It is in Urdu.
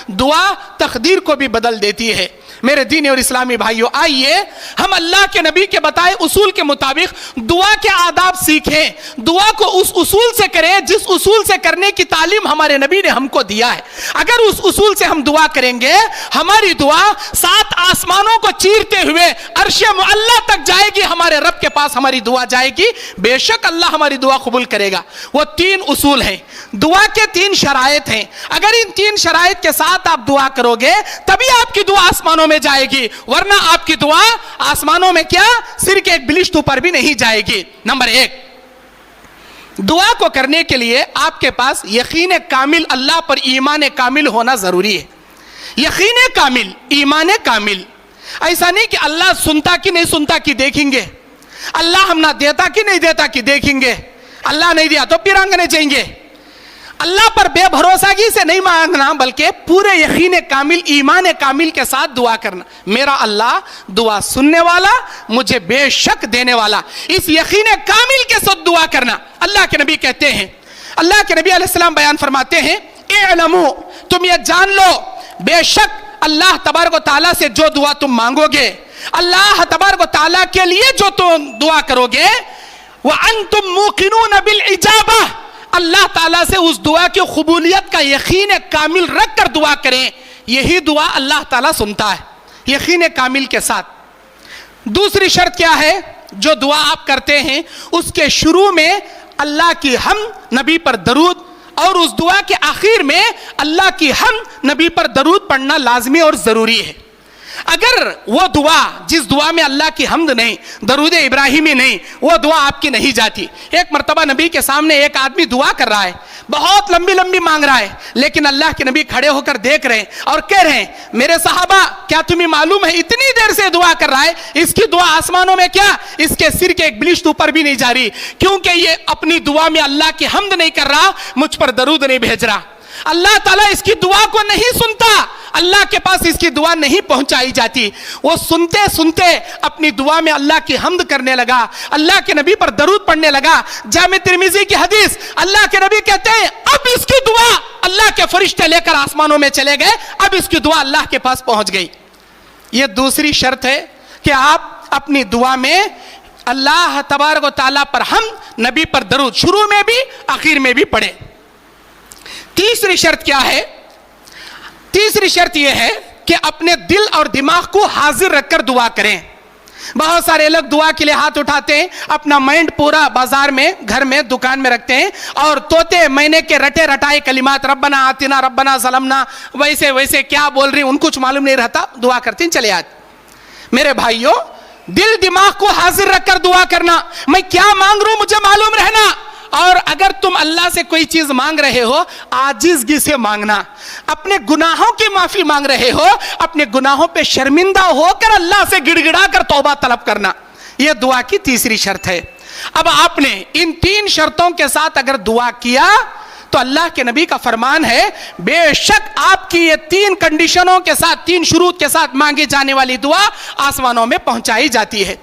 دعا تقدیر کو بھی بدل دیتی ہے۔ میرے دینی اور اسلامی بھائیوں، آئیے ہم اللہ کے نبی کے بتائے اصول کے مطابق دعا کے آداب سیکھیں، دعا کو اس اصول سے کریں جس اصول سے کرنے کی تعلیم ہمارے نبی نے ہم کو دیا ہے۔ اگر اس اصول سے ہم دعا کریں گے، ہماری دعا 7 آسمانوں کو چیرتے ہوئے عرش معلی تک جائے گی، ہمارے رب کے پاس ہماری دعا جائے گی، بے شک اللہ ہماری دعا قبول کرے گا۔ وہ 3 اصول ہیں، دعا کے 3 شرائط ہیں۔ اگر ان 3 شرائط کے ساتھ آپ دعا کرو گے تبھی آپ کی دعا آسمانوں میں جائے گی، ورنہ آپ کی دعا آسمانوں میں کیا سر کے ایک بلشت اوپر بھی نہیں جائے گی۔ نمبر 1، دعا کو کرنے کے لیے آپ کے پاس یقین کامل، اللہ پر ایمان کامل ہونا ضروری ہے۔ یقین کامل، ایمان کامل، ایسا نہیں کہ اللہ سنتا کہ نہیں سنتا کہ دیکھیں گے، اللہ ہم نہ دیتا کہ نہیں دیتا کہ دیکھیں گے، اللہ نہیں دیا تو پھر مانگنے چاہیں گے۔ اللہ پر بے بھروسگی سے نہیں مانگنا، بلکہ پورے یقین کامل، ایمان کامل کے ساتھ دعا کرنا، میرا اللہ دعا سننے والا، مجھے بے شک دینے والا، اس یقین کامل کے ساتھ دعا کرنا۔ اللہ کے نبی کہتے ہیں، اللہ کے نبی علیہ السلام بیان فرماتے ہیں، اعلموا، تم یہ جان لو، بے شک اللہ تبارک و تعالیٰ سے جو دعا تم مانگو گے، اللہ تبارک و تعالیٰ کے لیے جو تم دعا کرو گے، وَأَنْتُمْ مُوقِنُونَ بِالْإِجَابَةِ، اللہ تعالیٰ سے اس دعا کی قبولیت کا یقین کامل رکھ کر دعا کریں، یہی دعا اللہ تعالیٰ سنتا ہے، یقین کامل کے ساتھ۔ دوسری شرط کیا ہے؟ جو دعا آپ کرتے ہیں اس کے شروع میں اللہ کی حمد، نبی پر درود، اور اس دعا کے آخر میں اللہ کی حمد، نبی پر درود پڑھنا لازمی اور ضروری ہے۔ اگر وہ دعا جس دعا میں اللہ کی حمد نہیں، درود ابراہیمی نہیں، وہ دعا آپ کی نہیں جاتی۔ ایک مرتبہ نبی کے سامنے ایک آدمی دعا کر رہا ہے، بہت لمبی لمبی مانگ رہا ہے، لیکن اللہ کے نبی کھڑے ہو کر دیکھ رہے ہیں اور کہہ رہے ہیں، میرے صحابہ کیا تمہیں معلوم ہے اتنی دیر سے دعا کر رہا ہے، اس کی دعا آسمانوں میں کیا اس کے سر کے ایک بلشت اوپر بھی نہیں جا رہی، کیونکہ یہ اپنی دعا میں اللہ کی حمد نہیں کر رہا، مجھ پر درود نہیں بھیج رہا۔ اللہ تعالیٰ اس کی دعا کو نہیں سنتا، اللہ کے پاس اس کی دعا نہیں پہنچائی جاتی۔ وہ سنتے سنتے اپنی دعا میں اللہ کی حمد کرنے لگا، اللہ کے نبی پر درود پڑھنے لگا۔ جامع ترمذی کی حدیث، اللہ کے نبی کہتے ہیں اب اس کی دعا اللہ کے فرشتے لے کر آسمانوں میں چلے گئے، اب اس کی دعا اللہ کے پاس پہنچ گئی۔ یہ دوسری شرط ہے کہ آپ اپنی دعا میں اللہ تبارک و تعالیٰ پر حمد، نبی پر درود شروع میں بھی آخر میں بھی پڑھیں۔ تیسری شرط کیا ہے؟ تیسری شرط یہ ہے کہ اپنے دل اور دماغ کو حاضر رکھ کر دعا کریں۔ بہت سارے لوگ دعا کے لیے ہاتھ اٹھاتے ہیں، اپنا مائنڈ پورا بازار میں، گھر میں، دکان میں رکھتے ہیں اور طوطے مہینے کے رٹے رٹائے کلمات، ربنا آتنا، ربنا ظلمنا، ویسے ویسے کیا بول رہی ان کچھ معلوم نہیں رہتا، دعا کرتے ہیں چلے آتے۔ میرے بھائیوں، دل دماغ کو حاضر رکھ کر دعا کرنا، میں کیا مانگ رہا ہوں مجھے معلوم رہنا، اور اگر تم اللہ سے کوئی چیز مانگ رہے ہو عاجزگی سے مانگنا، اپنے گناہوں کی معافی مانگ رہے ہو اپنے گناہوں پہ شرمندہ ہو کر اللہ سے گڑ گڑا کر توبہ طلب کرنا، یہ دعا کی تیسری شرط ہے۔ اب آپ نے ان 3 شرطوں کے ساتھ اگر دعا کیا تو اللہ کے نبی کا فرمان ہے بے شک آپ کی یہ 3 کنڈیشنوں کے ساتھ، 3 شروط کے ساتھ مانگی جانے والی دعا آسمانوں میں پہنچائی جاتی ہے۔